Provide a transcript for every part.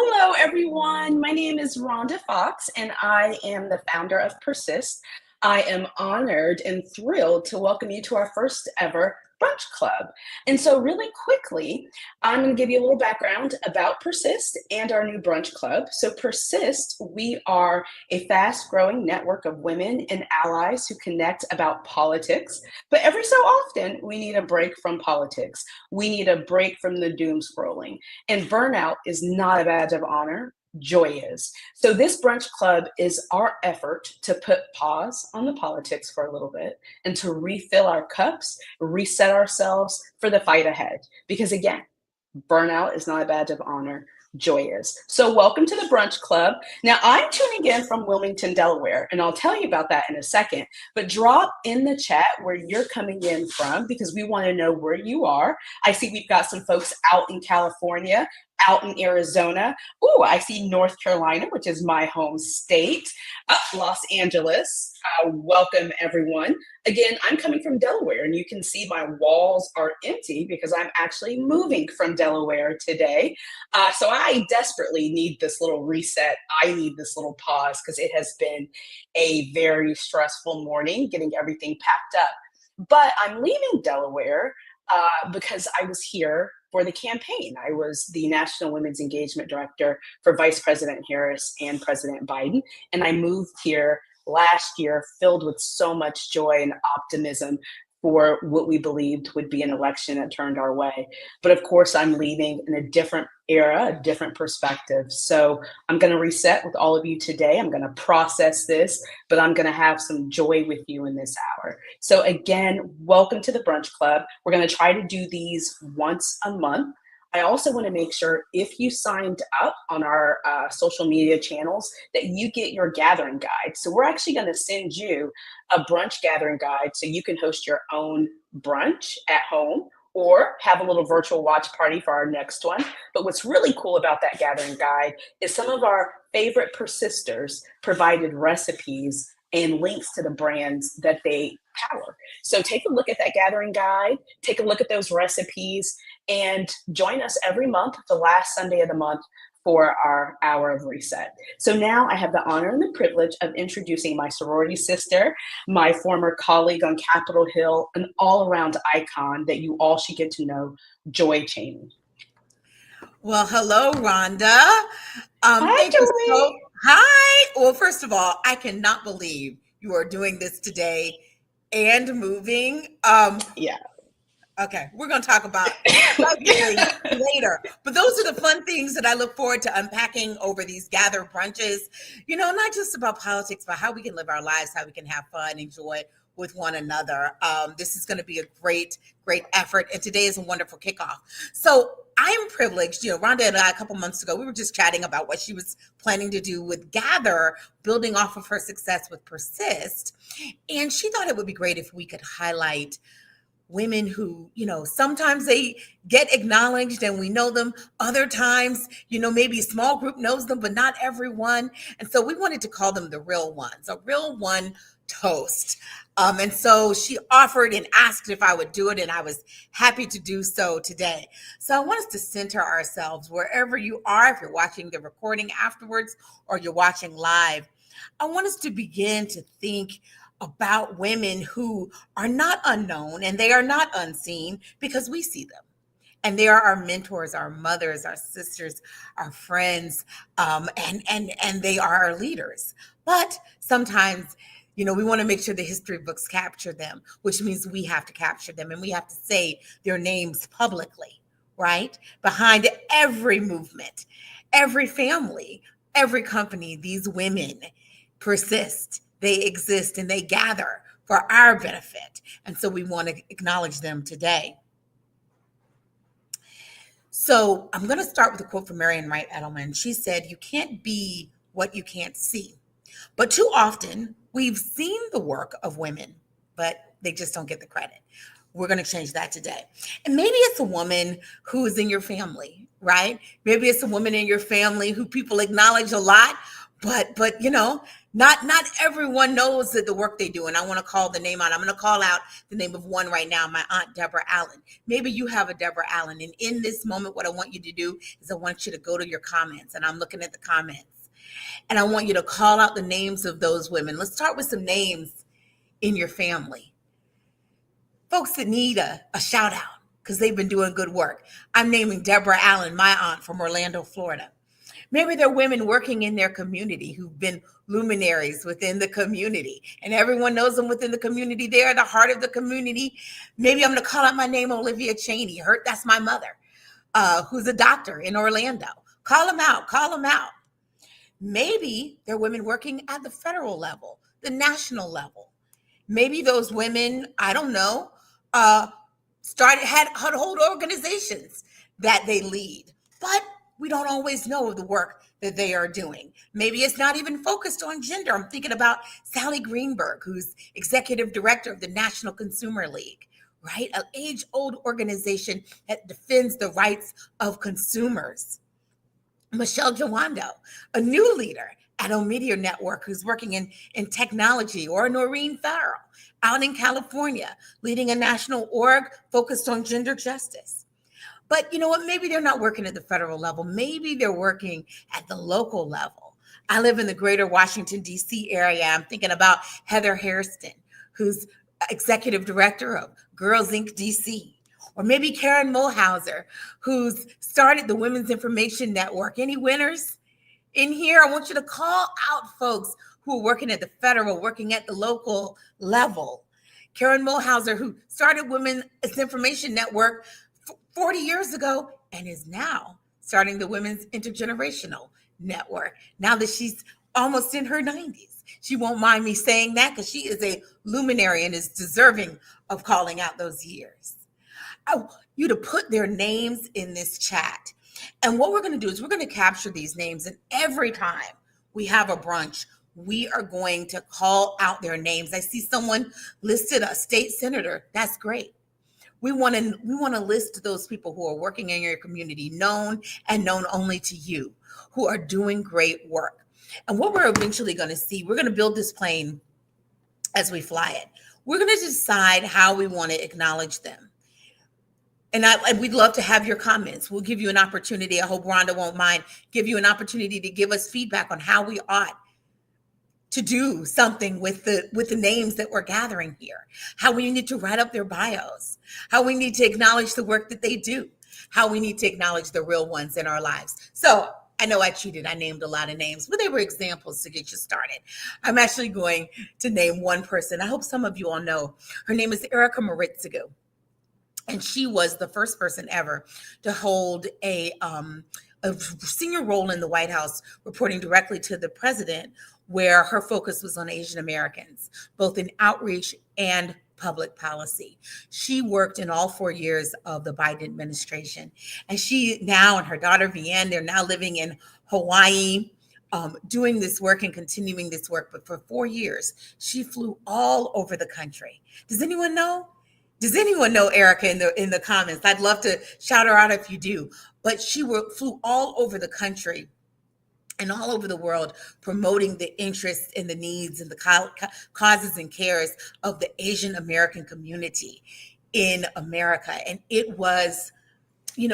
Hello, everyone. My name is Rhonda Fox, and I am the founder of Persist. I am honored and thrilled to welcome you to our first ever Brunch Club. And so, really quickly, I'm going to give you a little background about Persist and our new Brunch Club. So, Persist, we are a fast growing network of women and allies who connect about politics. But every so often, we need a break from politics. We need a break from the doom scrolling. And burnout is not a badge of honor. Joy is. So, this brunch club is our effort to put pause on the politics for a little bit and to refill our cups, reset ourselves for the fight ahead. Because again, burnout is not a badge of honor. Joy is. So, welcome to the Brunch Club. Now, I'm tuning in from Wilmington, Delaware, and I'll tell you about that in a second. But drop in the chat where you're coming in from because we want to know where you are. I see we've got some folks out in California, out in Arizona. Oh, I see North Carolina, which is my home state. Los Angeles. Welcome, everyone. Again, I'm coming from Delaware, and you can see my walls are empty because I'm actually moving from Delaware today. So I desperately need this little reset. I need this little pause because it has been a very stressful morning getting everything packed up. But I'm leaving Delaware because I was here for the campaign. I was the National Women's Engagement Director for Vice President Harris and President Biden. And I moved here last year filled with so much joy and optimism for what we believed would be an election that turned our way. But of course, I'm leaving in a different era, a different perspective. So I'm going to reset with all of you today. I'm going to process this, but I'm going to have some joy with you in this hour. So again, welcome to the Brunch Club. We're going to try to do these once a month. I also want to make sure if you signed up on our social media channels that you get your gathering guide. So we're actually going to send you a brunch gathering guide so you can host your own brunch at home or have a little virtual watch party for our next one. But what's really cool about that gathering guide is some of our favorite persisters provided recipes and links to the brands that they power. So take a look at that gathering guide, take a look at those recipes, and join us every month, the last Sunday of the month, for our hour of reset. So now I have the honor and the privilege of introducing my sorority sister, my former colleague on Capitol Hill, an all-around icon that you all should get to know, Joy Chaney. Well, hello, Rhonda. Hi, Thank you Joy. so. Hi. Well, first of all, I cannot believe you are doing this today and moving. Yeah. Okay, we're going to talk about luxury later. But those are the fun things that I look forward to unpacking over these gathered brunches. Not just about politics, but how we can live our lives, how we can have fun, enjoy with one another. This is going to be a great, great effort. And today is a wonderful kickoff. So I'm privileged. Rhonda and I, a couple months ago, we were just chatting about what she was planning to do with Gather, building off of her success with Persist. And she thought it would be great if we could highlight women who, sometimes they get acknowledged and we know them. Other times, maybe a small group knows them, but not everyone. And so we wanted to call them the real ones, a real one toast. And so she offered and asked if I would do it, and I was happy to do so today. So I want us to center ourselves wherever you are, if you're watching the recording afterwards or you're watching live. I want us to begin to think about women who are not unknown and they are not unseen because we see them. And they are our mentors, our mothers, our sisters, our friends, and they are our leaders. But sometimes, we want to make sure the history books capture them, which means we have to capture them and we have to say their names publicly, right? Behind every movement, every family, every company, these women persist. They exist and they gather for our benefit. And so we want to acknowledge them today. So I'm going to start with a quote from Marian Wright Edelman. She said, "You can't be what you can't see." But too often we've seen the work of women, but they just don't get the credit. We're going to change that today. And maybe it's a woman who is in your family, right? Maybe it's a woman in your family who people acknowledge a lot, but not everyone knows that the work they do. And I want to call the name out. I'm going to call out the name of one right now, my aunt Deborah Allen. Maybe you have a Deborah Allen, and in this moment what I want you to do is I want you to go to your comments, and I'm looking at the comments, and I want you to call out the names of those women. Let's start with some names in your family, folks that need a shout out because they've been doing good work. I'm naming Deborah Allen, my aunt from Orlando, Florida. Maybe they're women working in their community who've been luminaries within the community, and everyone knows them within the community. They are the heart of the community. Maybe I'm going to call out my name, Olivia Cheney. That's my mother, who's a doctor in Orlando. Call them out. Call them out. Maybe they're women working at the federal level, the national level. Maybe those women, I don't know, had whole organizations that they lead, but we don't always know the work that they are doing. Maybe it's not even focused on gender. I'm thinking about Sally Greenberg, who's executive director of the National Consumer League, right? An age-old organization that defends the rights of consumers. Michelle Jawando, a new leader at Omedia Network who's working in technology, or Noreen Farrell out in California, leading a national org focused on gender justice. But you know what? Maybe they're not working at the federal level. Maybe they're working at the local level. I live in the greater Washington, D.C. area. I'm thinking about Heather Hairston, who's executive director of Girls Inc. DC. Or maybe Karen Mulhauser, who's started the Women's Information Network. Any winners in here? I want you to call out folks who are working at the federal, working at the local level. Karen Mulhauser, who started Women's Information Network 40 years ago and is now starting the Women's Intergenerational Network, now that she's almost in her 90s. She won't mind me saying that because she is a luminary and is deserving of calling out those years. I want you to put their names in this chat. And what we're going to do is we're going to capture these names. And every time we have a brunch, we are going to call out their names. I see someone listed a state senator. That's great. We want to list those people who are working in your community, known and known only to you, who are doing great work. And what we're eventually going to see, we're going to build this plane as we fly it. We're going to decide how we want to acknowledge them. And we'd love to have your comments. We'll give you an opportunity. I hope Rhonda won't mind. Give you an opportunity to give us feedback on how we ought to do something with the names that we're gathering here. How we need to write up their bios. How we need to acknowledge the work that they do. How we need to acknowledge the real ones in our lives. So I know I cheated. I named a lot of names, but they were examples to get you started. I'm actually going to name one person. I hope some of you all know. Her name is Erica Maritzigu. And she was the first person ever to hold a senior role in the White House, reporting directly to the president, where her focus was on Asian Americans, both in outreach and public policy. She worked in all 4 years of the Biden administration. And she now and her daughter, Vianne, they're now living in Hawaii, doing this work and continuing this work. But for 4 years, she flew all over the country. Does anyone know? Does anyone know Erica in the comments? I'd love to shout her out if you do. But she flew all over the country and all over the world, promoting the interests and the needs and the causes and cares of the Asian American community in America. And it was,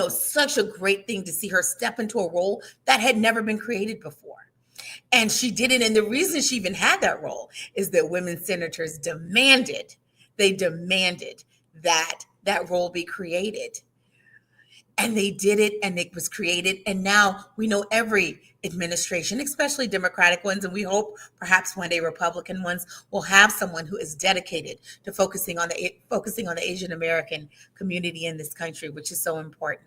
such a great thing to see her step into a role that had never been created before. And she did it. And the reason she even had that role is that women senators demanded that role be created. And they did it, and it was created. And now we know every administration, especially Democratic ones, and we hope perhaps one day Republican ones, will have someone who is dedicated to focusing on the Asian American community in this country, which is so important.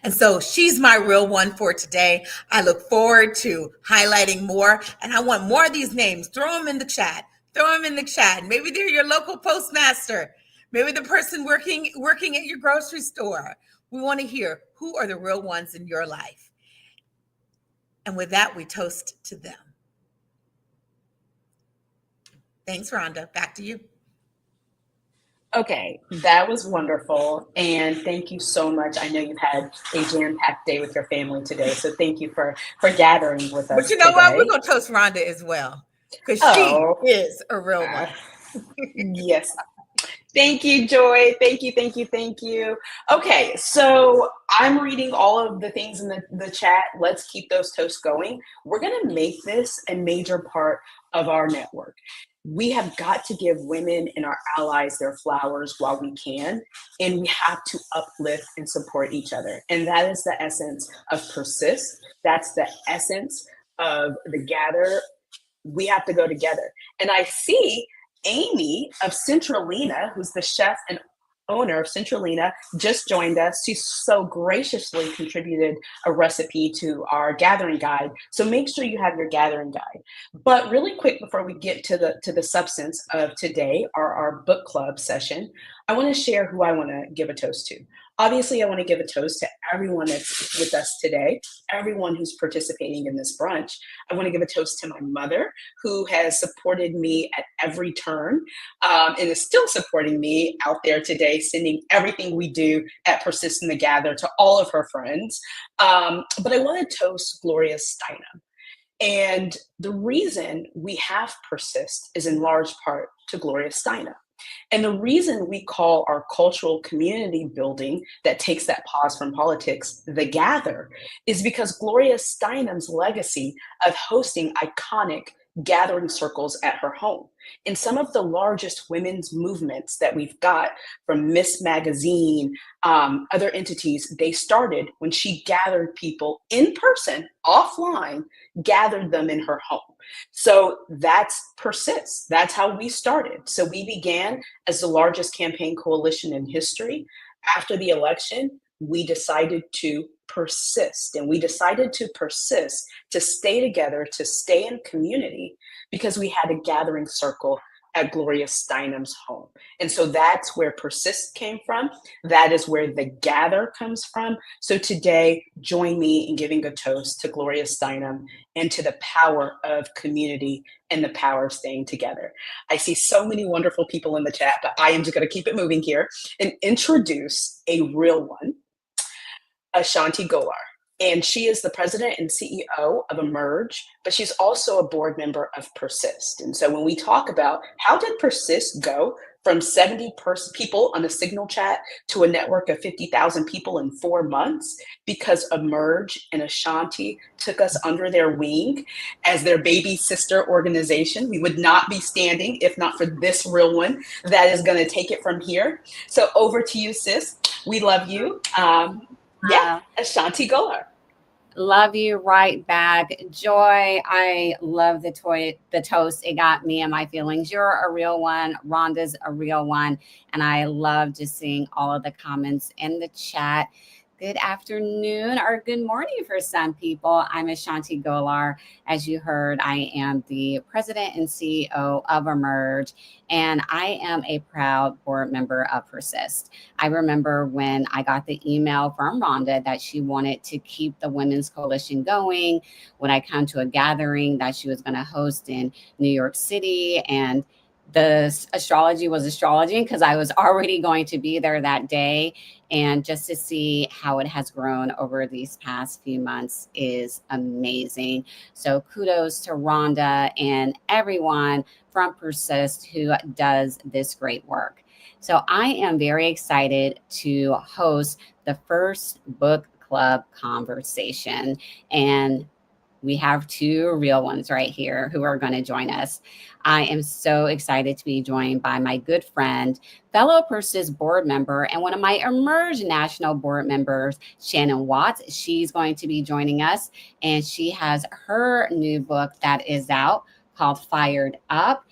And so she's my real one for today. I look forward to highlighting more, and I want more of these names. Throw them in the chat. Maybe they're your local postmaster. Maybe the person working at your grocery store. We want to hear who are the real ones in your life. And with that, we toast to them. Thanks, Rhonda. Back to you. Okay, that was wonderful. And thank you so much. I know you've had a jam-packed day with your family today, so thank you for gathering with But us you know what? We're today. gonna toast Rhonda as well. Because she Oh, is a real uh, one. yes. Thank you, Joy. Thank you, thank you, thank you. Okay, so I'm reading all of the things in the chat. Let's keep those toasts going. We're going to make this a major part of our network. We have got to give women and our allies their flowers while we can, and we have to uplift and support each other. And that is the essence of persist. That's the essence of the gather. We have to go together. And I see Amy of Centralina, who's the chef and owner of Centralina, just joined us. She so graciously contributed a recipe to our gathering guide. So make sure you have your gathering guide. But really quick before we get to the substance of today, our book club session, I want to share who I want to give a toast to. Obviously, I want to give a toast to everyone that's with us today, everyone who's participating in this brunch. I want to give a toast to my mother, who has supported me at every turn and is still supporting me out there today, sending everything we do at Persist in the Gather to all of her friends. But I want to toast Gloria Steinem. And the reason we have Persist is in large part to Gloria Steinem. And the reason we call our cultural community building that takes that pause from politics the Gather is because Gloria Steinem's legacy of hosting iconic gathering circles at her home. In some of the largest women's movements that we've got, from Miss Magazine, other entities, they started when she gathered people in person, offline, gathered them in her home. So that's Persist. That's how we started. So we began as the largest campaign coalition in history. After the election, we decided to persist. And we decided to persist, to stay together, to stay in community, because we had a gathering circle at Gloria Steinem's home. And so that's where Persist came from. That is where the Gather comes from. So today, join me in giving a toast to Gloria Steinem and to the power of community and the power of staying together. I see so many wonderful people in the chat, but I am just going to keep it moving here and introduce a real one, Ashanti Golar. And she is the president and CEO of Emerge, but she's also a board member of Persist. And so when we talk about how did Persist go from 70 people on a Signal chat to a network of 50,000 people in 4 months, because Emerge and Ashanti took us under their wing as their baby sister organization. We would not be standing if not for this real one that is going to take it from here. So over to you, sis. We love you. Yeah, Uh, Ashanti Golar. love you right back. Joy, I love the toast. It got me and my feelings. You're a real one. Rhonda's a real one. And I love just seeing all of the comments in the chat. Good afternoon or good morning for some people. I'm Ashanti Golar. As you heard, I am the president and CEO of Emerge, and I am a proud board member of Persist. I remember when I got the email from Rhonda that she wanted to keep the Women's Coalition going, when I come to a gathering that she was going to host in New York City, and the astrology was astrology because I was already going to be there that day. And just to see how it has grown over these past few months is amazing. So kudos to Rhonda and everyone from Persist who does this great work. So I am very excited to host the first book club conversation. And we have two real ones right here who are going to join us. I am so excited to be joined by my good friend, fellow Persist board member, and one of my Emerge National board members, Shannon Watts. She's going to be joining us, and she has her new book that is out called Fired Up.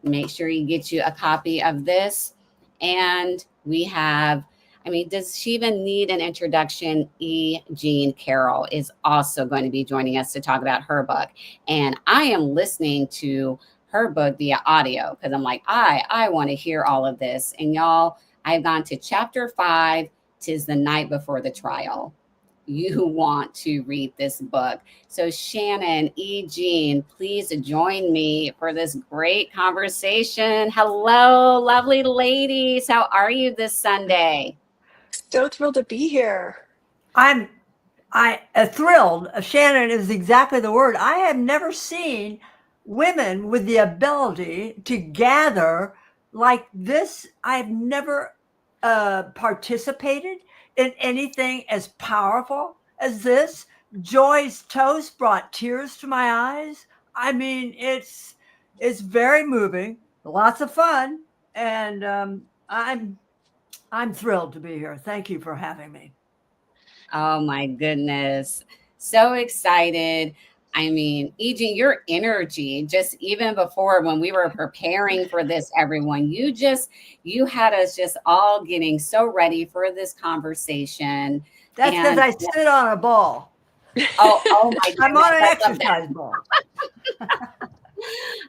Make sure you get you a copy of this. And we have, I mean, does she even need an introduction? Jean Carroll is also going to be joining us to talk about her book. And I am listening to her book via audio because I'm like, I want to hear all of this. And y'all, I've gone to chapter 5, 'tis the night before the trial. you want to read this book. So, Shannon, E. Jean, please join me for this great conversation. Hello, lovely ladies. How are you this Sunday? So thrilled to be here. I'm I thrilled. Shannon is exactly the word. I have never seen women with the ability to gather like this. I've never participated in anything as powerful as this. Joy's toast brought tears to my eyes. I mean, it's very moving, lots of fun, and I'm thrilled to be here. Thank you for having me. Oh my goodness. So excited. I mean, EJ, your energy, just even before when we were preparing for this, everyone, you had us just all getting so ready for this conversation. That's because And I sit on a ball. oh my I'm goodness, on an I love that. exercise ball.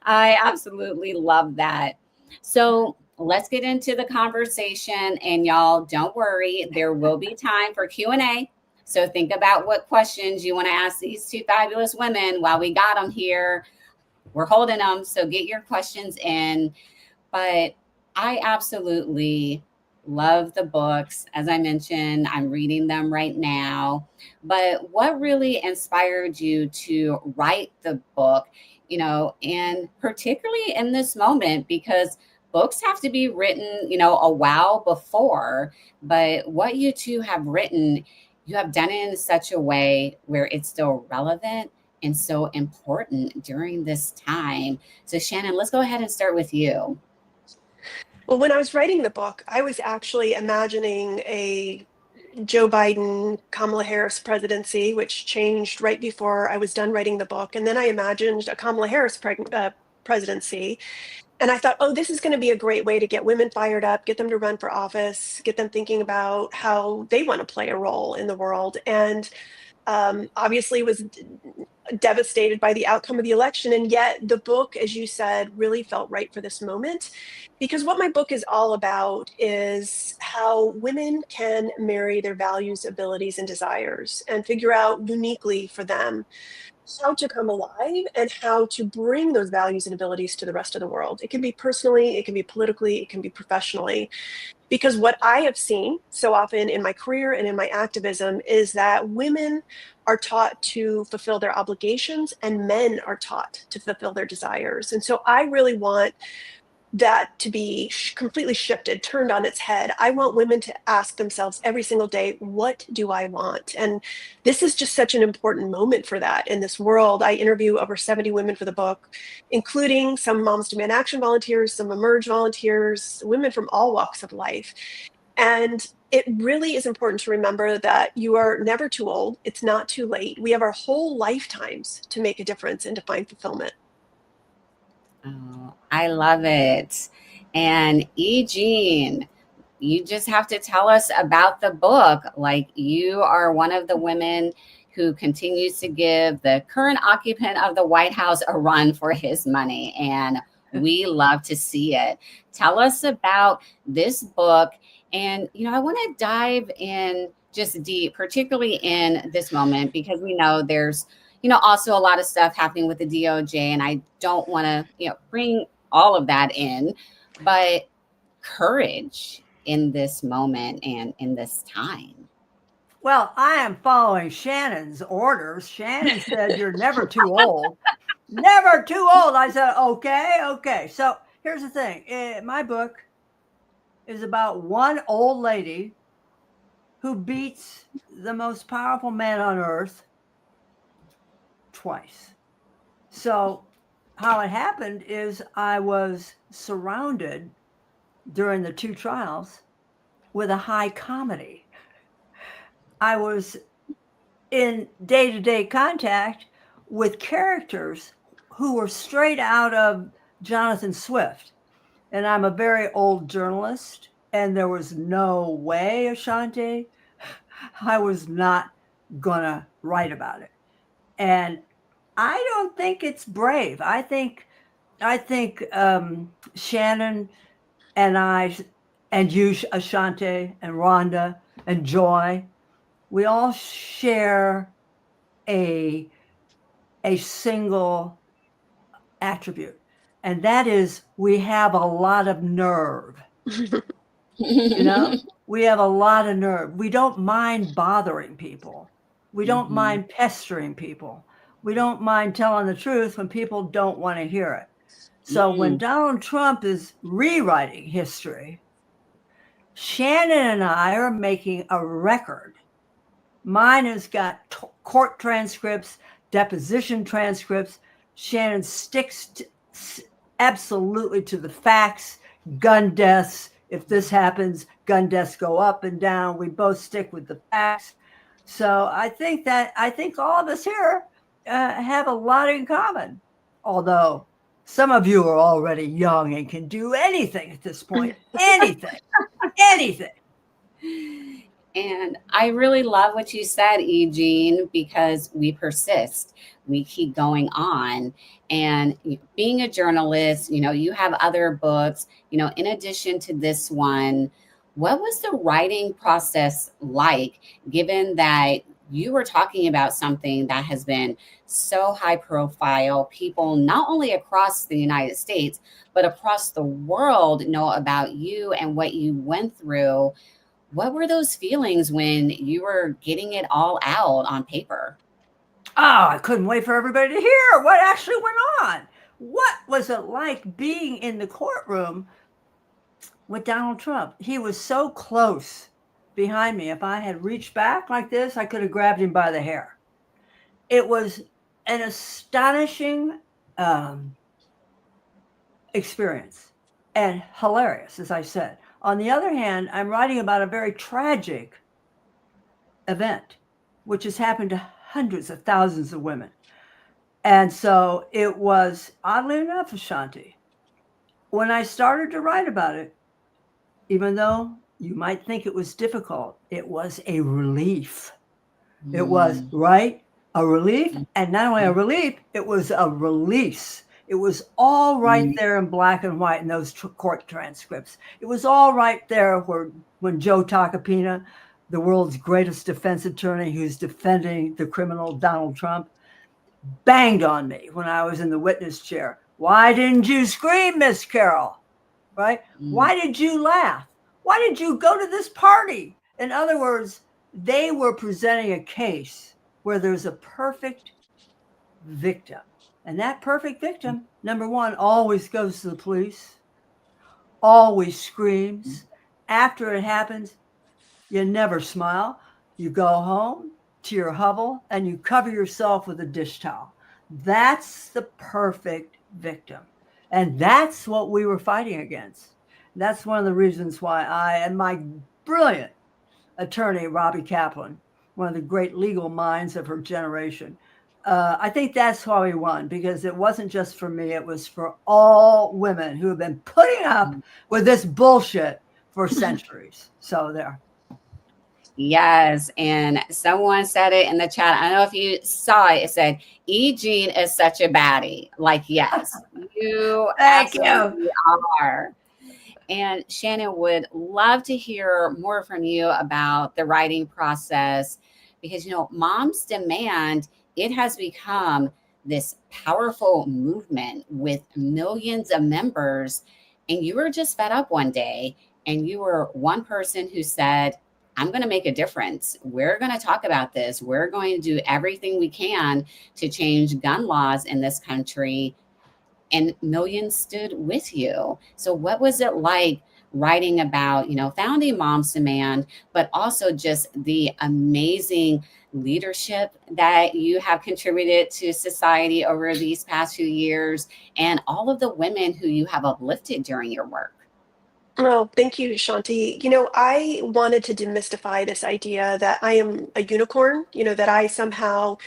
I absolutely love that. So let's get into the conversation, and y'all don't worry, there will be time for Q&A. So think about what questions you want to ask these two fabulous women while we got them here. We're holding them, so get your questions in. But I absolutely love the books. As I mentioned, I'm reading them right now. But what really inspired you to write the book, and particularly in this moment, because books have to be written, a while before, but what you two have written, you have done it in such a way where it's still relevant and so important during this time. So, Shannon, let's go ahead and start with you. Well, when I was writing the book, I was actually imagining a Joe Biden, Kamala Harris presidency, which changed right before I was done writing the book. And then I imagined a Kamala Harris presidency. And I thought, oh, this is going to be a great way to get women fired up, get them to run for office, get them thinking about how they want to play a role in the world. And obviously was devastated by the outcome of the election. And yet the book, as you said, really felt right for this moment. Because what my book is all about is how women can marry their values, abilities, and desires and figure out uniquely for them how to come alive and how to bring those values and abilities to the rest of the world. It can be personally, it can be politically, it can be professionally. Because what I have seen so often in my career and in my activism is that women are taught to fulfill their obligations and men are taught to fulfill their desires. And so I really want that to be completely shifted, turned on its head. I want women to ask themselves every single day, what do I want? And this is just such an important moment for that in this world. I interview over 70 women for the book, including some Moms Demand Action volunteers, some Emerge volunteers, women from all walks of life. And it really is important to remember that you are never too old. It's not too late. We have our whole lifetimes to make a difference and to find fulfillment. Oh, I love it. And E. Jean, you just have to tell us about the book. Like, you are one of the women who continues to give the current occupant of the White House a run for his money. And we love to see it. Tell us about this book. And, I want to dive in just deep, particularly in this moment, because we know there's also a lot of stuff happening with the DOJ, and I don't want to, bring all of that in, but courage in this moment and in this time. Well, I am following Shannon's orders. Shannon said you're never too old. Never too old. I said, okay, okay. So here's the thing. My book is about one old lady who beats the most powerful man on earth twice. So how it happened is I was surrounded during the two trials with a high comedy. I was in day-to-day contact with characters who were straight out of Jonathan Swift. And I'm a very old journalist, and there was no way, Ashanti, I was not gonna write about it. And I don't think it's brave. I think Shannon and I and you, Ashanti, and Rhonda and Joy, we all share a single attribute, and that is we have a lot of nerve. You know, we have a lot of nerve. We don't mind bothering people. We don't Mhm. mind pestering people. We don't mind telling the truth when people don't want to hear it. So when Mm. Donald Trump is rewriting history, Shannon and I are making a record. Mine has got court transcripts, deposition transcripts. Shannon sticks absolutely to the facts, gun deaths. If this happens, gun deaths go up and down. We both stick with the facts. So I think all of us here have a lot in common. Although some of you are already young and can do anything at this point, anything, anything. And I really love what you said, Eugene, because we persist, we keep going on. And being a journalist, you have other books, in addition to this one, what was the writing process like, given that you were talking about something that has been so high profile? People not only across the United States, but across the world know about you and what you went through. What were those feelings when you were getting it all out on paper? Oh, I couldn't wait for everybody to hear what actually went on. What was it like being in the courtroom with Donald Trump? He was so close behind me. If I had reached back like this, I could have grabbed him by the hair. It was an astonishing experience and hilarious, as I said. On the other hand, I'm writing about a very tragic event, which has happened to hundreds of thousands of women. And so it was, oddly enough, Ashanti, when I started to write about it, even though you might think it was difficult, it was a relief. It was, Mm. right? A relief. And not only a relief, it was a release. It was all right Mm. there in black and white in those court transcripts. It was all right there when Joe Tacopina, the world's greatest defense attorney who's defending the criminal Donald Trump, banged on me when I was in the witness chair. Why didn't you scream, Miss Carroll? Right? Mm. Why did you laugh? Why did you go to this party? In other words, they were presenting a case where there's a perfect victim. And that perfect victim, number one, always goes to the police, always screams. After it happens, you never smile. You go home to your hovel and you cover yourself with a dish towel. That's the perfect victim. And that's what we were fighting against. That's one of the reasons why I and my brilliant attorney, Robbie Kaplan, one of the great legal minds of her generation, I think that's why we won, because it wasn't just for me, it was for all women who have been putting up with this bullshit for centuries. So there. Yes, and someone said it in the chat. I don't know if you saw it. It said, "E. Jean is such a baddie." Like, yes, you Thank you. absolutely are. And Shannon would love to hear more from you about the writing process, because moms demand, it has become this powerful movement with millions of members. And you were just fed up one day, and you were one person who said, "I'm going to make a difference. We're going to talk about this. We're going to do everything we can to change gun laws in this country." And millions stood with you. So what was it like writing about, founding Moms Demand, but also just the amazing leadership that you have contributed to society over these past few years, and all of the women who you have uplifted during your work? Oh, thank you, Shanti. I wanted to demystify this idea that I am a unicorn, that I somehow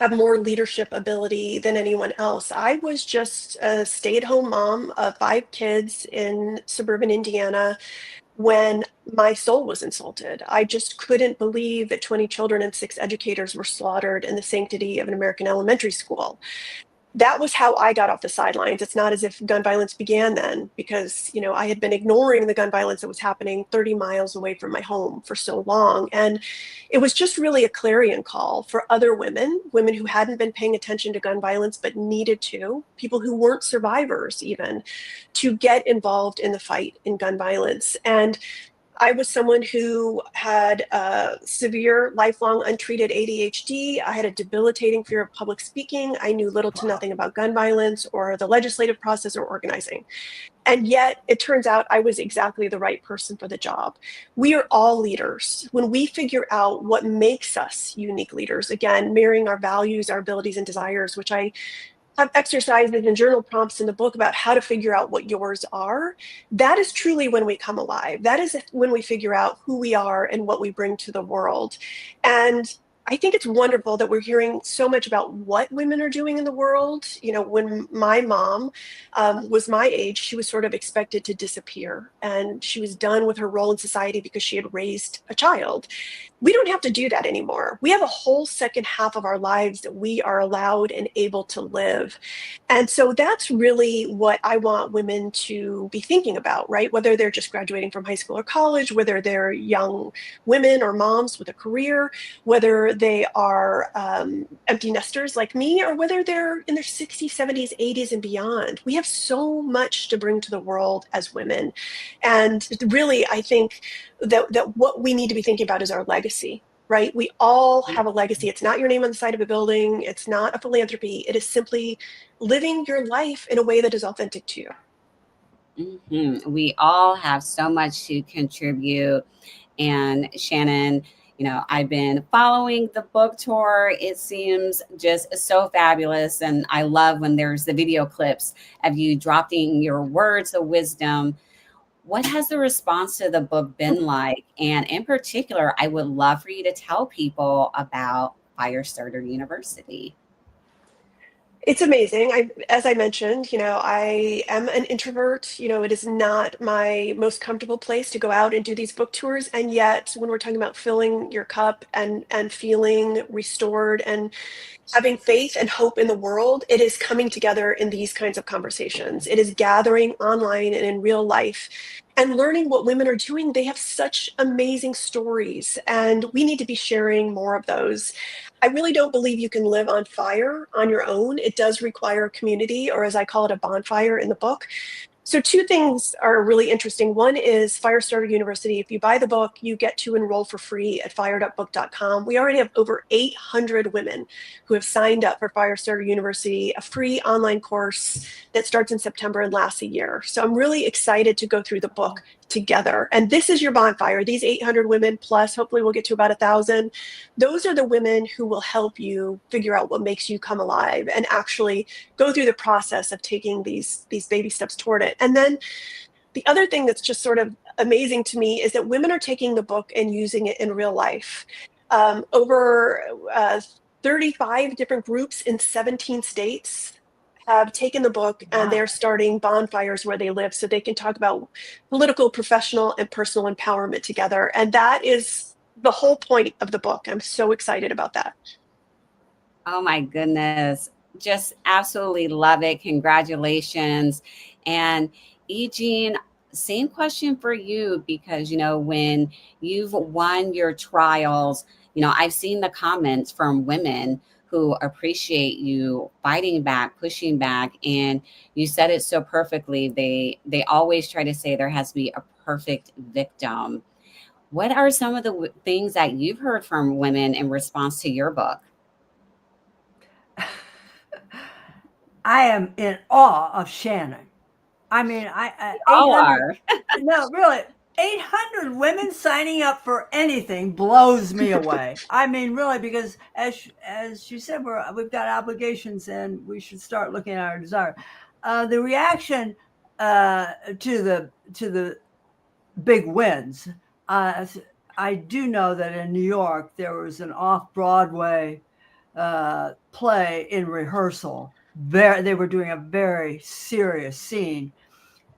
have more leadership ability than anyone else. I was just a stay-at-home mom of 5 kids in suburban Indiana when my soul was insulted. I just couldn't believe that 20 children and 6 educators were slaughtered in the sanctity of an American elementary school. that was how I got off the sidelines. It's not as if gun violence began then, because, I had been ignoring the gun violence that was happening 30 miles away from my home for so long. And it was just really a clarion call for other women who hadn't been paying attention to gun violence but needed to, people who weren't survivors even, to get involved in the fight in gun violence. And I was someone who had severe, lifelong, untreated ADHD. I had a debilitating fear of public speaking. I knew little to nothing about gun violence or the legislative process or organizing. And yet, it turns out I was exactly the right person for the job. We are all leaders. When we figure out what makes us unique leaders, again, mirroring our values, our abilities, and desires, which I have exercises and journal prompts in the book about how to figure out what yours are. That is truly when we come alive. That is when we figure out who we are and what we bring to the world. And I think it's wonderful that we're hearing so much about what women are doing in the world. When my mom was my age, she was sort of expected to disappear, and she was done with her role in society because she had raised a child. We don't have to do that anymore. We have a whole second half of our lives that we are allowed and able to live. And so that's really what I want women to be thinking about, right? Whether they're just graduating from high school or college, whether they're young women or moms with a career, whether they are empty nesters like me, or whether they're in their 60s, 70s, 80s, and beyond. We have so much to bring to the world as women. And really, I think that what we need to be thinking about is our legacy, right? We all have a legacy. It's not your name on the side of a building. It's not a philanthropy. It is simply living your life in a way that is authentic to you. We all have so much to contribute. And Shannon, I've been following the book tour. It seems just so fabulous. And I love when there's the video clips of you dropping your words of wisdom. What has the response to the book been like? And in particular, I would love for you to tell people about Firestarter University. It's amazing. As I mentioned, I am an introvert. It is not my most comfortable place to go out and do these book tours. And yet, when we're talking about filling your cup and feeling restored and having faith and hope in the world, it is coming together in these kinds of conversations. It is gathering online and in real life and learning what women are doing. They have such amazing stories, and we need to be sharing more of those. I really don't believe you can live on fire on your own. It does require a community, or as I call it, a bonfire in the book. So two things are really interesting. One is Firestarter University. If you buy the book, you get to enroll for free at firedupbook.com. We already have over 800 women who have signed up for Firestarter University, a free online course that starts in September and lasts a year. So I'm really excited to go through the book together. And this is your bonfire. These 800 women, plus hopefully we'll get to about 1,000. Those are the women who will help you figure out what makes you come alive and actually go through the process of taking these baby steps toward it. And then the other thing that's just sort of amazing to me is that women are taking the book and using it in real life. Over 35 different groups in 17 states have taken the book, and they're starting bonfires where they live so they can talk about political, professional, and personal empowerment together. And that is the whole point of the book. I'm so excited about that. Oh my goodness. Just absolutely love it. Congratulations. And Eugene, same question for you, because, when you've won your trials, I've seen the comments from women who appreciate you fighting back, pushing back. And you said it so perfectly. They always try to say there has to be a perfect victim. What are some of the things that you've heard from women in response to your book? I am in awe of Shannon. I mean, All 800, are. no, really, 800 women signing up for anything blows me away. I mean, really, because as you said, we've got obligations and we should start looking at our desire. The reaction to the big wins. I do know that in New York there was an off-Broadway play in rehearsal. They were doing a very serious scene,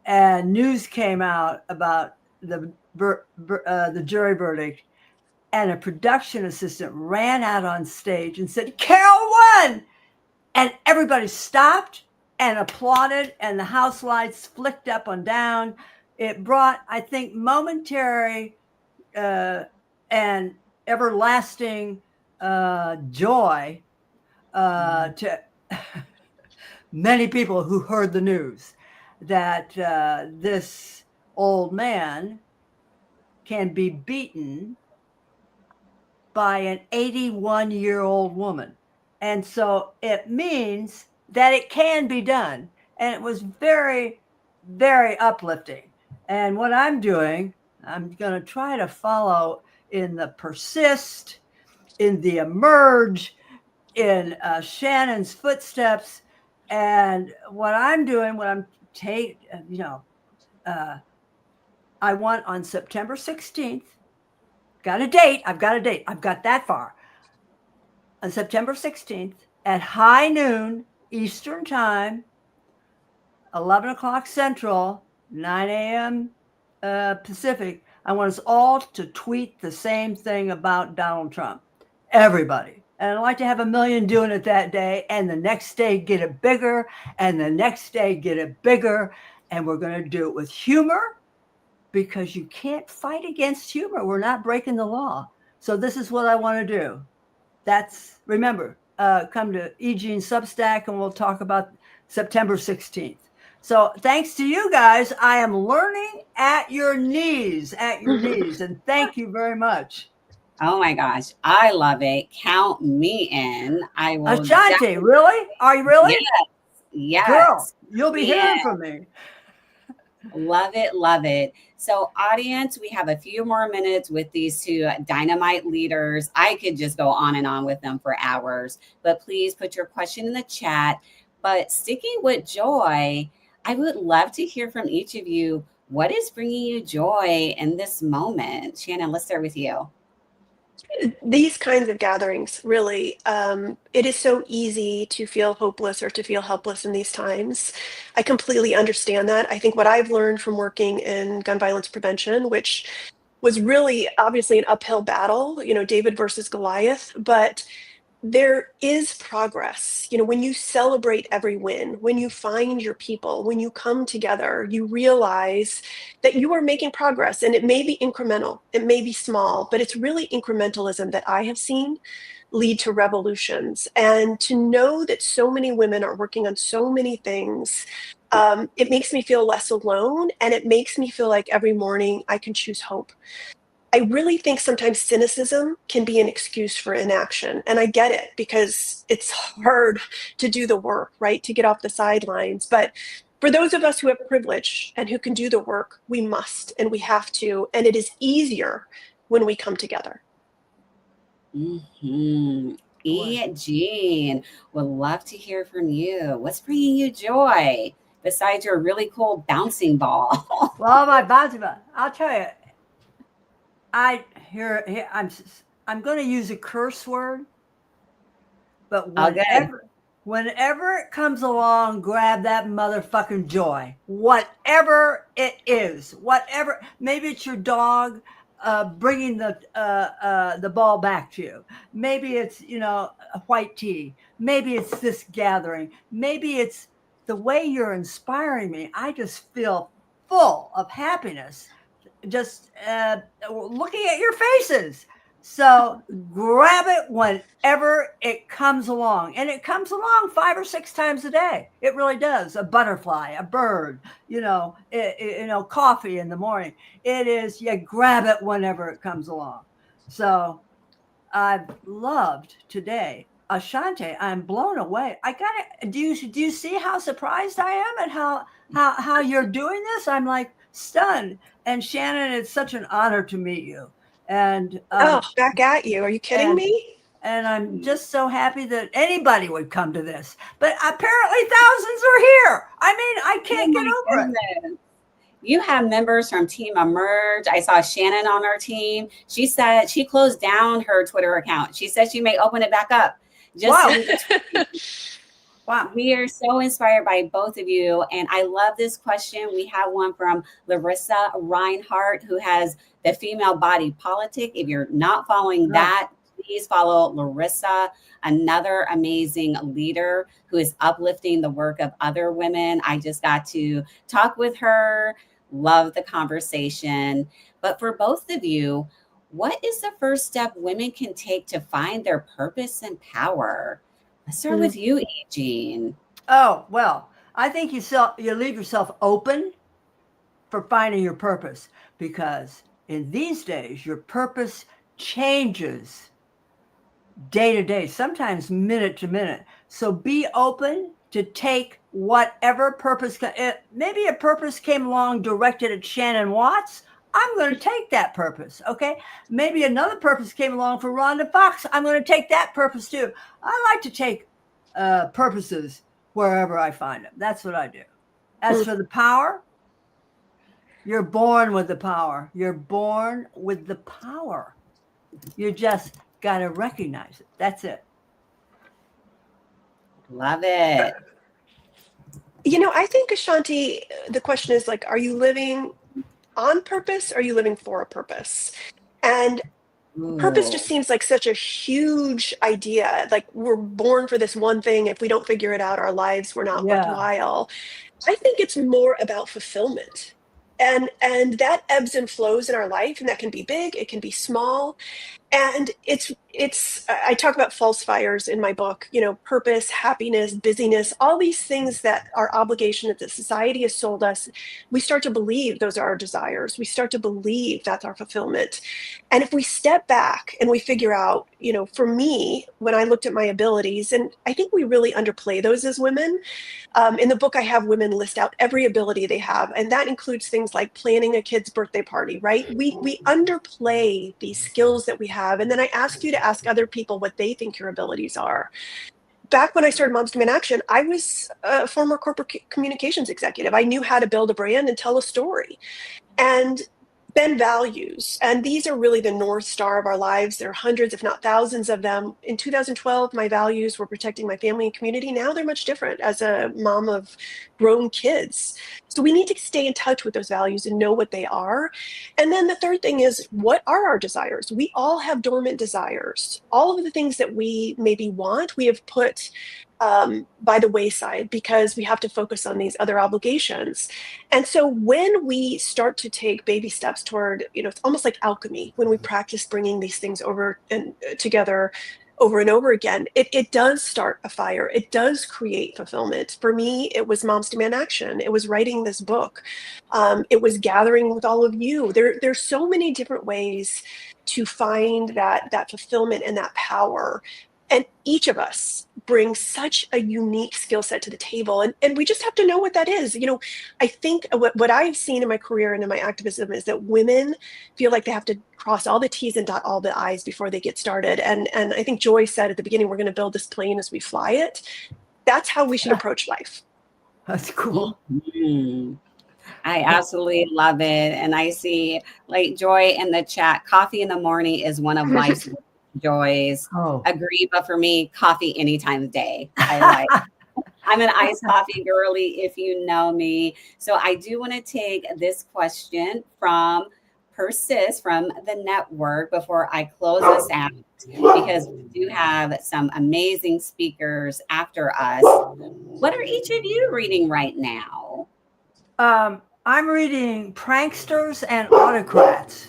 and news came out about the jury verdict, and a production assistant ran out on stage and said, "Carol won!" And everybody stopped and applauded, and the house lights flicked up and down. It brought, I think, momentary and everlasting joy to many people who heard the news that this old man can be beaten by an 81-year-old woman. And so it means that it can be done. And it was very, very uplifting. And what I'm doing, I'm going to try to follow in the persist, in the emerge, in Shannon's footsteps. And what I'm doing, what I'm I want on September 16th, got a date. I've got a date. I've got that far. On September 16th at high noon Eastern Time, 11 o'clock Central, 9 a.m. Pacific, I want us all to tweet the same thing about Donald Trump. Everybody. And I'd like to have 1 million doing it that day, and the next day get it bigger, and the next day get it bigger. And we're going to do it with humor, because you can't fight against humor. We're not breaking the law. So this is what I want to do. Remember, come to Eugene Substack and we'll talk about September 16th. So thanks to you guys, I am learning at your knees, and thank you very much. Oh my gosh, I love it. Count me in. I will. Ashanti, really? Are you really? Yes. Girl, you'll be hearing from me. Love it, love it. So, audience, we have a few more minutes with these two dynamite leaders. I could just go on and on with them for hours, but please put your question in the chat. But sticking with joy, I would love to hear from each of you. What is bringing you joy in this moment? Shannon, let's start with you. These kinds of gatherings, really, it is so easy to feel hopeless or to feel helpless in these times. I completely understand that. I think what I've learned from working in gun violence prevention, which was really obviously an uphill battle, David versus Goliath, but there is progress. When you celebrate every win, when you find your people, when you come together, you realize that you are making progress, and it may be incremental, it may be small, but it's really incrementalism that I have seen lead to revolutions. And to know that so many women are working on so many things, it makes me feel less alone, and it makes me feel like every morning I can choose hope. I really think sometimes cynicism can be an excuse for inaction. And I get it, because it's hard to do the work, right? To get off the sidelines. But for those of us who have privilege and who can do the work, we must and we have to. And it is easier when we come together. Jean, would love to hear from you. What's bringing you joy besides your really cool bouncing ball? Well, my bouncing ball, I'll tell you. I'm going to use a curse word, but whenever it comes along, grab that motherfucking joy. Whatever it is, maybe it's your dog bringing the ball back to you. Maybe it's a white tea. Maybe it's this gathering. Maybe it's the way you're inspiring me. I just feel full of happiness just looking at your faces. So grab it whenever it comes along. And it comes along 5 or 6 times a day. It really does. A butterfly, a bird, coffee in the morning. It is, you grab it whenever it comes along. So I've loved today. Ashanti, I'm blown away. Do you see how surprised I am at how you're doing this? I'm like stunned. And Shannon, it's such an honor to meet you. And back at you. Are you kidding me? And I'm just so happy that anybody would come to this. But apparently thousands are here. I mean, I can't get over it. You have members from Team Emerge. I saw Shannon on our team. She said she closed down her Twitter account. She said she may open it back up. Wow. We are so inspired by both of you. And I love this question. We have one from Larissa Reinhart, who has the female body politic. If you're not following that, please follow Larissa, another amazing leader who is uplifting the work of other women. I just got to talk with her, love the conversation. But for both of you, what is the first step women can take to find their purpose and power? Let's start with you, Jean. Oh, well, I think you leave yourself open for finding your purpose, because in these days, your purpose changes day to day, sometimes minute to minute. So be open to take whatever purpose. Maybe a purpose came along directed at Shannon Watts. I'm going to take that purpose. Okay. Maybe another purpose came along for Rhonda Fox. I'm going to take that purpose too. I like to take purposes wherever I find them. That's what I do. As for the power, you're born with the power. You're born with the power. You just got to recognize it. That's it. Love it. I think, Ashanti, the question is like, are you living on purpose? Or are you living for a purpose? And purpose just seems like such a huge idea. Like we're born for this one thing. If we don't figure it out, our lives were not worthwhile. I think it's more about fulfillment. And that ebbs and flows in our life, and that can be big, it can be small. And it's I talk about false fires in my book, purpose, happiness, busyness, all these things that are obligation that the society has sold us. We start to believe those are our desires. We start to believe that's our fulfillment. And if we step back and we figure out, for me, when I looked at my abilities, and I think we really underplay those as women. In the book, I have women list out every ability they have, and that includes things like planning a kid's birthday party, right? We underplay these skills that we have, and then I ask you to ask other people what they think your abilities are. Back when I started Moms Demand Action, I was a former corporate communications executive. I knew how to build a brand and tell a story. And then values. And these are really the North Star of our lives. There are hundreds, if not thousands of them. In 2012, my values were protecting my family and community. Now they're much different as a mom of grown kids. So we need to stay in touch with those values and know what they are. And then the third thing is, what are our desires? We all have dormant desires. All of the things that we maybe want, we have put by the wayside because we have to focus on these other obligations. And so when we start to take baby steps toward, it's almost like alchemy, when we practice bringing these things over and together over and over again, it does start a fire. It does create fulfillment. For me, it was Moms Demand Action. It was writing this book. It was gathering with all of you. There's so many different ways to find that fulfillment and that power. And each of us brings such a unique skill set to the table. And we just have to know what that is. I think what I've seen in my career and in my activism is that women feel like they have to cross all the T's and dot all the I's before they get started. And I think Joy said at the beginning, we're going to build this plane as we fly it. That's how we should approach life. That's cool. Mm-hmm. I absolutely love it. And I see like Joy in the chat, coffee in the morning is one of life's joys. Oh. Agree, but for me, coffee any time of day. I'm an iced coffee girly if you know me. So I do want to take this question from Persist from the network before I close us out, because we do have some amazing speakers after us. What are each of you reading right now? I'm reading Pranksters and Autocrats.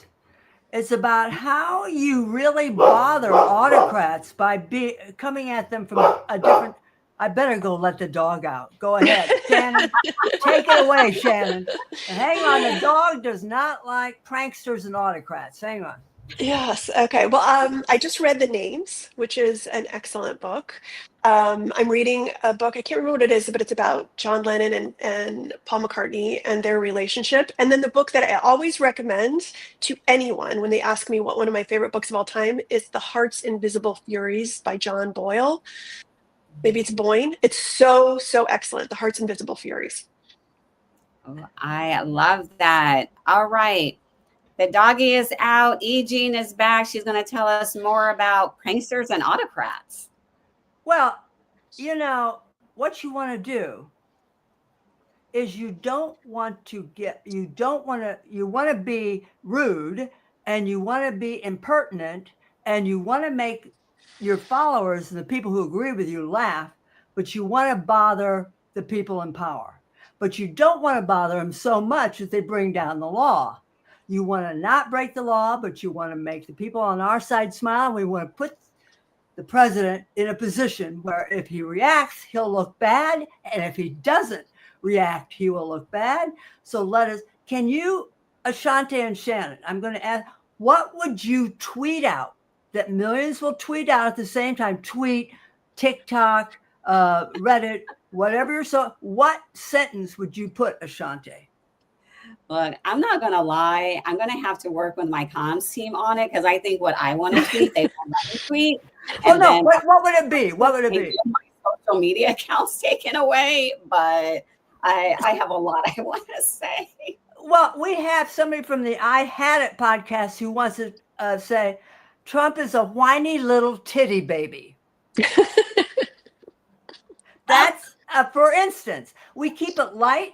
It's about how you really bother autocrats by coming at them from a different. I better go let the dog out. Go ahead, Shannon. Take it away, Shannon. Hang on, the dog does not like pranksters and autocrats. Hang on. Yes. Okay. Well, I just read The Names, which is an excellent book. I'm reading a book, I can't remember what it is, but it's about John Lennon and Paul McCartney and their relationship. And then the book that I always recommend to anyone when they ask me what one of my favorite books of all time is The Heart's Invisible Furies by John Boyle. Maybe it's Boyne. It's so, so excellent. The Heart's Invisible Furies. Oh, I love that. All right. The doggy is out. Jean is back. She's going to tell us more about pranksters and autocrats. Well, what you want to do is you want to be rude and you want to be impertinent and you want to make your followers and the people who agree with you laugh, but you want to bother the people in power. But you don't want to bother them so much that they bring down the law. You want to not break the law, but you want to make the people on our side smile. We want to put the president in a position where if he reacts, he'll look bad. And if he doesn't react, he will look bad. So can you, Ashante and Shannon, I'm going to ask, what would you tweet out that millions will tweet out at the same time? Tweet, TikTok, Reddit, whatever. So what sentence would you put, Ashante? Look, I'm not going to lie. I'm going to have to work with my comms team on it because I think what I want to tweet, they won't let me tweet. Well, no, what would it be? What would it be? My social media accounts taken away, but I have a lot I want to say. Well, we have somebody from the I Had It podcast who wants to say Trump is a whiny little titty baby. That's, for instance, we keep it light.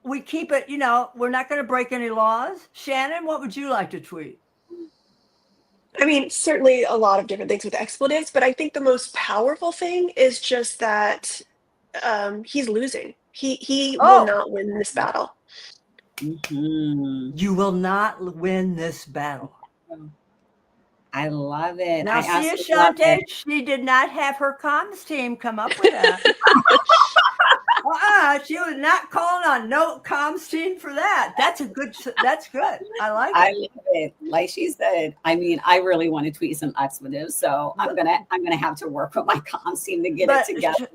We keep it, we're not going to break any laws. Shannon, what would you like to tweet? I mean, certainly a lot of different things with expletives, but I think the most powerful thing is just that he's losing. He will not win this battle. Mm-hmm. You will not win this battle. I love it. Now, see, Ashante, she did not have her comms team come up with that. She was not calling on no comms team for that. That's good. I like it. I love it. Like she said, I mean, I really want to tweet some expletives, so I'm gonna have to work with my comms team to get it together.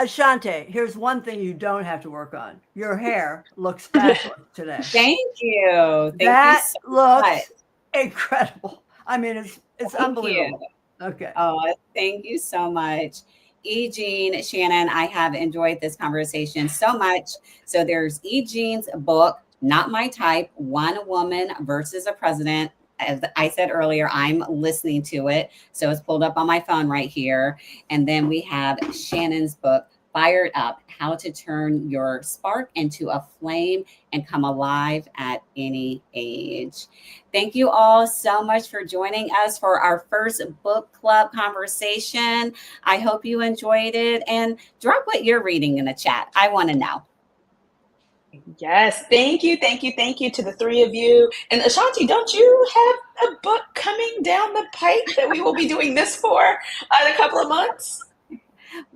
Ashante, here's one thing you don't have to work on. Your hair looks fabulous today. Thank you. That looks incredible. I mean, it's unbelievable. Okay. Oh, thank you so much. Jean, Shannon, I have enjoyed this conversation so much. So there's Jean's book, Not My Type, One Woman versus a President. As I said earlier, I'm listening to it. So it's pulled up on my phone right here. And then we have Shannon's book, Fired Up, How to Turn Your Spark into a Flame and Come Alive at Any Age. Thank you all so much for joining us for our first book club conversation. I hope you enjoyed it, and drop what you're reading in the chat. I want to know. Yes, thank you to the three of you. And Ashanti, don't you have a book coming down the pipe that we will be doing this for in a couple of months?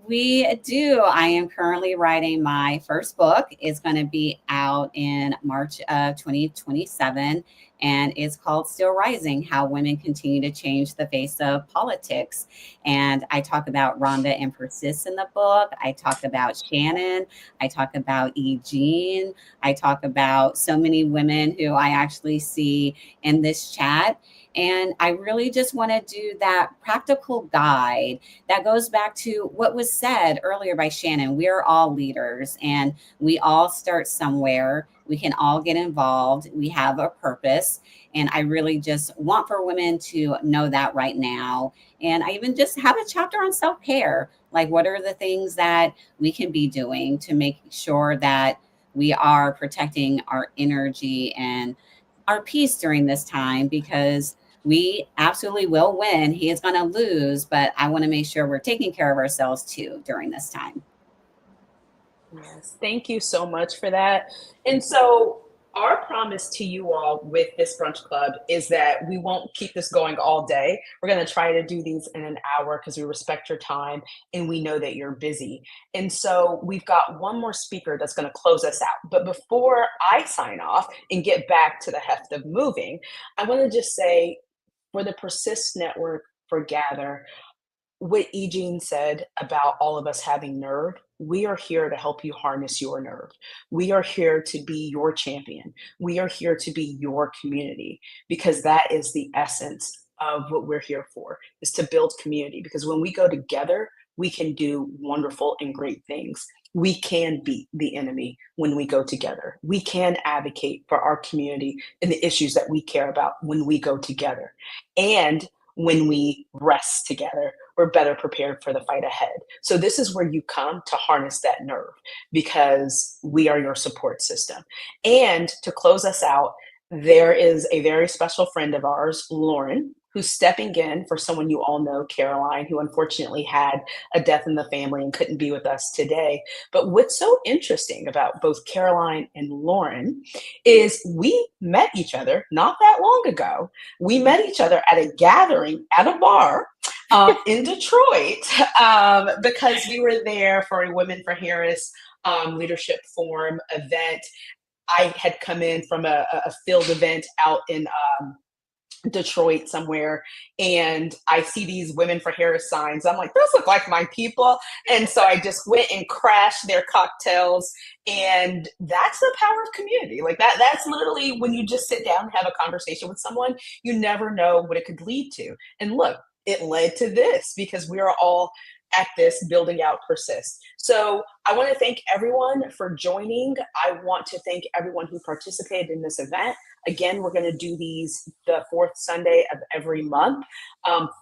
We do. I am currently writing my first book. It's going to be out in March of 2027, and it's called Still Rising, How Women Continue to Change the Face of Politics. And I talk about Rhonda and Persist in the book. I talk about Shannon. I talk about Jean. I talk about so many women who I actually see in this chat. And I really just want to do that practical guide that goes back to what was said earlier by Shannon. We're all leaders and we all start somewhere. We can all get involved. We have a purpose. And I really just want for women to know that right now. And I even just have a chapter on self-care. Like, what are the things that we can be doing to make sure that we are protecting our energy and our peace during this time, because we absolutely will win. He is going to lose, but I want to make sure we're taking care of ourselves too during this time. Yes, thank you so much for that. And so our promise to you all with this brunch club is that we won't keep this going all day. We're going to try to do these in an hour because we respect your time and we know that you're busy. And so we've got one more speaker that's going to close us out. But before I sign off and get back to the heft of moving, I want to just say, for the Persist Network, for Gather, what Jean said about all of us having nerve, we are here to help you harness your nerve. We are here to be your champion. We are here to be your community, because that is the essence of what we're here for, is to build community. Because when we go together, we can do wonderful and great things. We can beat the enemy when we go together. We can advocate for our community and the issues that we care about when we go together. And when we rest together, we're better prepared for the fight ahead. So this is where you come to harness that nerve, because we are your support system. And to close us out, there is a very special friend of ours, Lauren, who's stepping in for someone you all know, Caroline, who unfortunately had a death in the family and couldn't be with us today. But what's so interesting about both Caroline and Lauren is we met each other not that long ago. We met each other at a gathering at a bar in Detroit because we were there for a Women for Harris Leadership Forum event. I had come in from a field event out in Detroit somewhere, and I see these Women for Harris signs. I'm like, those look like my people. And so I just went and crashed their cocktails. And that's the power of community. Like that's literally when you just sit down and have a conversation with someone, you never know what it could lead to. And look, it led to this because we are all at this building out persist. So I want to thank everyone for joining. I want to thank everyone who participated in this event. Again, we're going to do these the fourth Sunday of every month.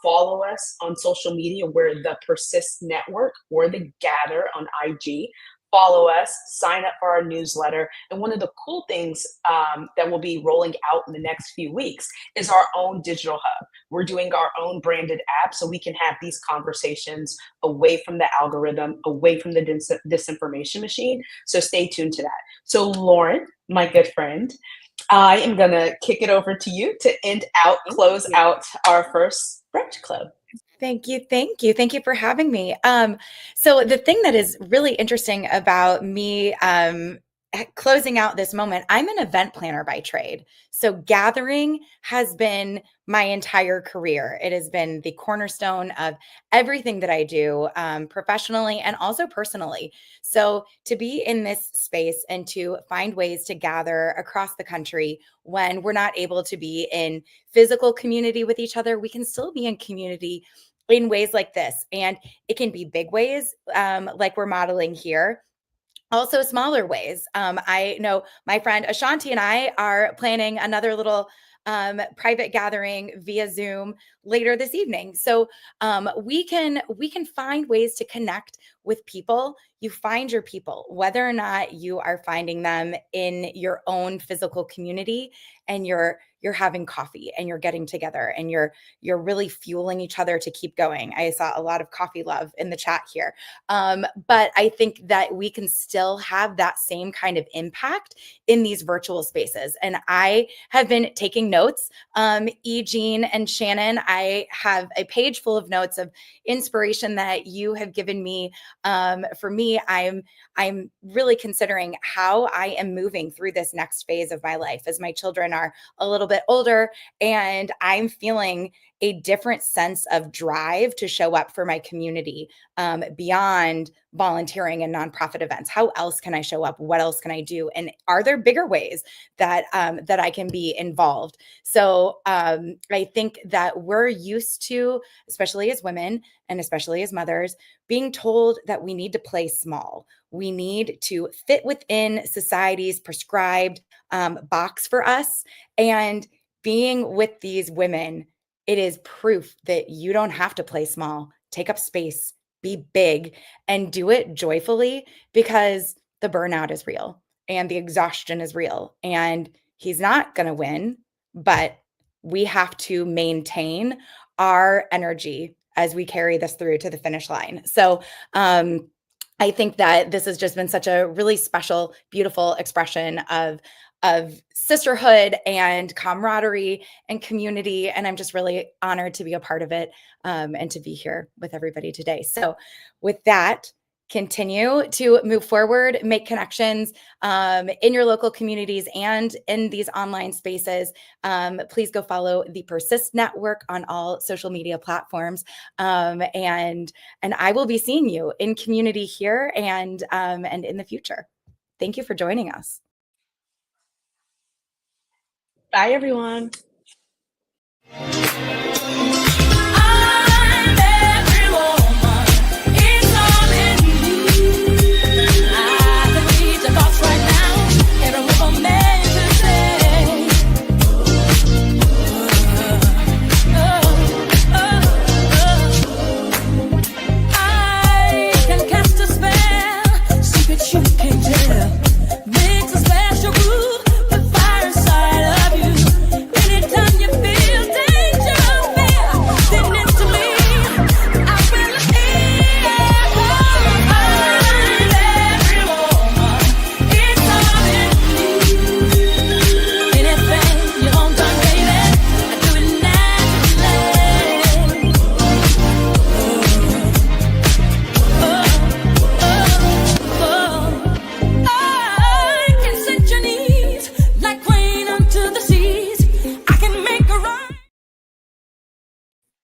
Follow us on social media. We're the Persist Network or the Gather on IG. Follow us, sign up for our newsletter. And one of the cool things that will be rolling out in the next few weeks is our own digital hub. We're doing our own branded app so we can have these conversations away from the algorithm, away from the disinformation machine. So stay tuned to that. So Lauren, my good friend, I am going to kick it over to you to close out our first Brunch Club. Thank you. Thank you. Thank you for having me. So the thing that is really interesting about me closing out this moment, I'm an event planner by trade. So gathering has been my entire career. It has been the cornerstone of everything that I do professionally and also personally. So to be in this space and to find ways to gather across the country when we're not able to be in physical community with each other, we can still be in community in ways like this. And it can be big ways, like we're modeling here. Also smaller ways. I know my friend Ashanti and I are planning another little private gathering via Zoom later this evening. So we can find ways to connect with people. You find your people, whether or not you are finding them in your own physical community, and you're having coffee and you're getting together and you're really fueling each other to keep going. I saw a lot of coffee love in the chat here. But I think that we can still have that same kind of impact in these virtual spaces. And I have been taking notes. Jean and Shannon, I have a page full of notes of inspiration that you have given me. For me, I'm really considering how I am moving through this next phase of my life as my children are a little bit older, and I'm feeling a different sense of drive to show up for my community beyond volunteering in nonprofit events. How else can I show up? What else can I do? And are there bigger ways that that I can be involved? So I think that we're used to, especially as women and especially as mothers, being told that we need to play small. We need to fit within society's prescribed box for us. And being with these women, it is proof that you don't have to play small. Take up space, be big, and do it joyfully, because the burnout is real and the exhaustion is real. And he's not going to win, but we have to maintain our energy as we carry this through to the finish line. So, I think that this has just been such a really special, beautiful expression of sisterhood and camaraderie and community. And I'm just really honored to be a part of it and to be here with everybody today. So with that, continue to move forward, make connections in your local communities and in these online spaces. Please go follow the Persist Network on all social media platforms. And I will be seeing you in community here and in the future. Thank you for joining us. Bye, everyone.